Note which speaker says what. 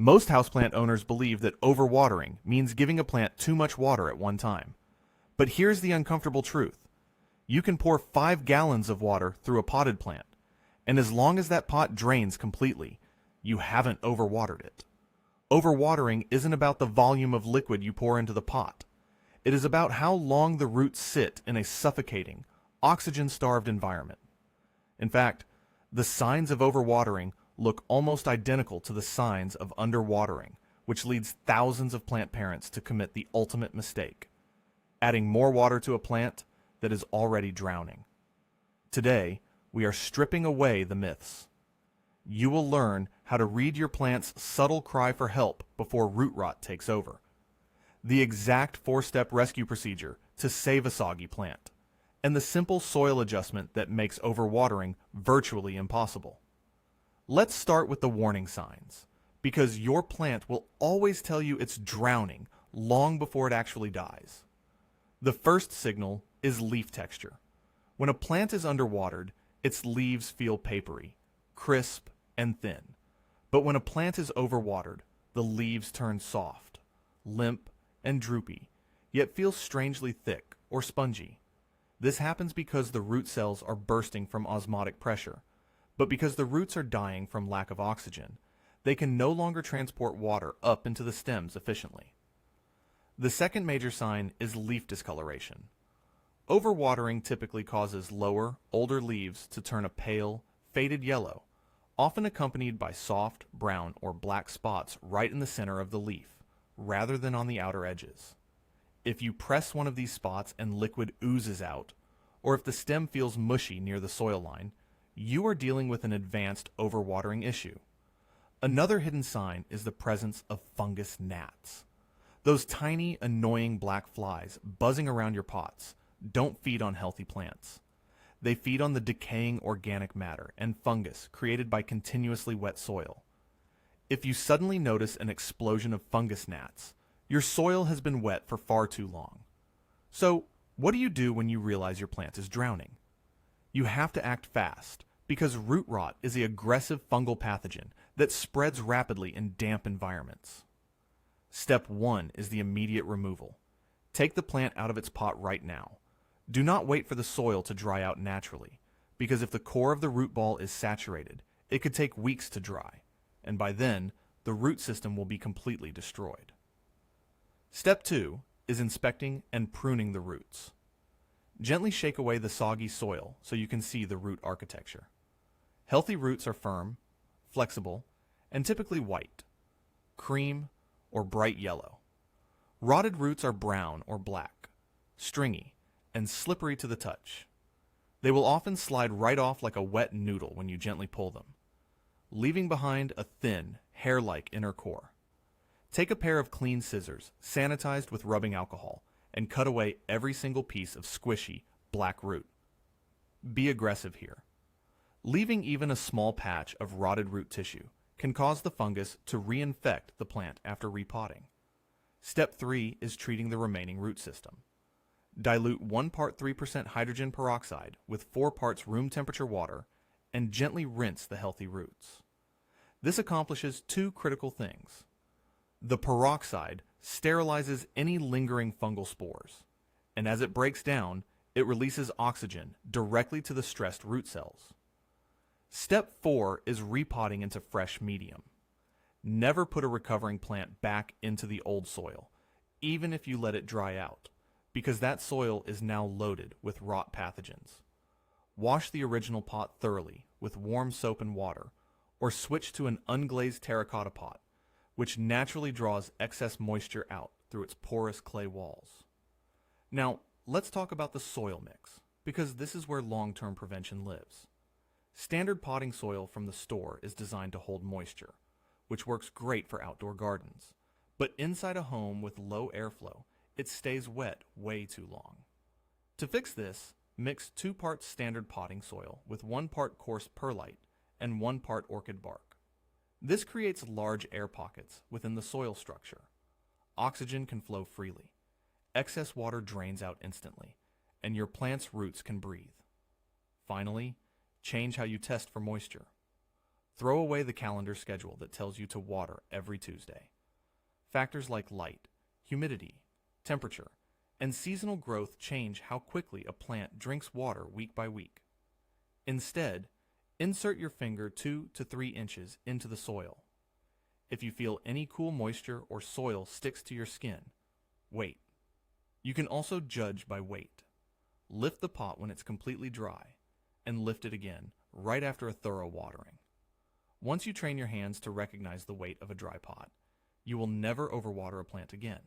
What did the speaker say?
Speaker 1: Most houseplant owners believe that overwatering means giving a plant too much water at one time. But here's the uncomfortable truth. You can pour 5 gallons of water through a potted plant, and as long as that pot drains completely, you haven't overwatered it. Overwatering isn't about the volume of liquid you pour into the pot. It is about how long the roots sit in a suffocating, oxygen-starved environment. In fact, the signs of overwatering look almost identical to the signs of underwatering, which leads thousands of plant parents to commit the ultimate mistake, adding more water to a plant that is already drowning. Today, we are stripping away the myths. You will learn how to read your plant's subtle cry for help before root rot takes over, the exact 4-step rescue procedure to save a soggy plant, and the simple soil adjustment that makes overwatering virtually impossible. Let's start with the warning signs, because your plant will always tell you it's drowning long before it actually dies. The first signal is leaf texture. When a plant is underwatered, its leaves feel papery, crisp, and thin. But when a plant is overwatered, the leaves turn soft, limp, and droopy, yet feel strangely thick or spongy. This happens because the root cells are bursting from osmotic pressure, but because the roots are dying from lack of oxygen, they can no longer transport water up into the stems efficiently. The second major sign is leaf discoloration. Overwatering typically causes lower, older leaves to turn a pale, faded yellow, often accompanied by soft, brown, or black spots right in the center of the leaf, rather than on the outer edges. If you press one of these spots and liquid oozes out, or if the stem feels mushy near the soil line, you are dealing with an advanced overwatering issue. Another hidden sign is the presence of fungus gnats. Those tiny, annoying black flies buzzing around your pots don't feed on healthy plants. They feed on the decaying organic matter and fungus created by continuously wet soil. If you suddenly notice an explosion of fungus gnats, your soil has been wet for far too long. So, what do you do when you realize your plant is drowning? You have to act fast, because root rot is an aggressive fungal pathogen that spreads rapidly in damp environments. Step 1 is the immediate removal. Take the plant out of its pot right now. Do not wait for the soil to dry out naturally, because if the core of the root ball is saturated, it could take weeks to dry, and by then, the root system will be completely destroyed. Step 2 is inspecting and pruning the roots. Gently shake away the soggy soil so you can see the root architecture. Healthy roots are firm, flexible, and typically white, cream, or bright yellow. Rotted roots are brown or black, stringy, and slippery to the touch. They will often slide right off like a wet noodle when you gently pull them, leaving behind a thin, hair-like inner core. Take a pair of clean scissors, sanitized with rubbing alcohol, and cut away every single piece of squishy, black root. Be aggressive here. Leaving even a small patch of rotted root tissue can cause the fungus to reinfect the plant after repotting. Step 3 is treating the remaining root system. Dilute 1 part 3% hydrogen peroxide with 4 parts room temperature water and gently rinse the healthy roots. This accomplishes 2 critical things. The peroxide sterilizes any lingering fungal spores, and as it breaks down, it releases oxygen directly to the stressed root cells. Step 4 is repotting into fresh medium. Never put a recovering plant back into the old soil, even if you let it dry out, because that soil is now loaded with rot pathogens. Wash the original pot thoroughly with warm soap and water, or switch to an unglazed terracotta pot, which naturally draws excess moisture out through its porous clay walls. Now, let's talk about the soil mix, because this is where long-term prevention lives. Standard potting soil from the store is designed to hold moisture, which works great for outdoor gardens. But inside a home with low airflow, it stays wet way too long. To fix this, mix 2 parts standard potting soil with 1 part coarse perlite and 1 part orchid bark. This creates large air pockets within the soil structure. Oxygen can flow freely. Excess water drains out instantly, and your plant's roots can breathe. Finally, change how you test for moisture. Throw away the calendar schedule that tells you to water every Tuesday. Factors like light, humidity, temperature, and seasonal growth change how quickly a plant drinks water week by week. Instead, insert your finger 2 to 3 inches into the soil. If you feel any cool moisture or soil sticks to your skin, wait. You can also judge by weight. Lift the pot when it's completely dry, and lift it again right after a thorough watering. Once you train your hands to recognize the weight of a dry pot, you will never overwater a plant again.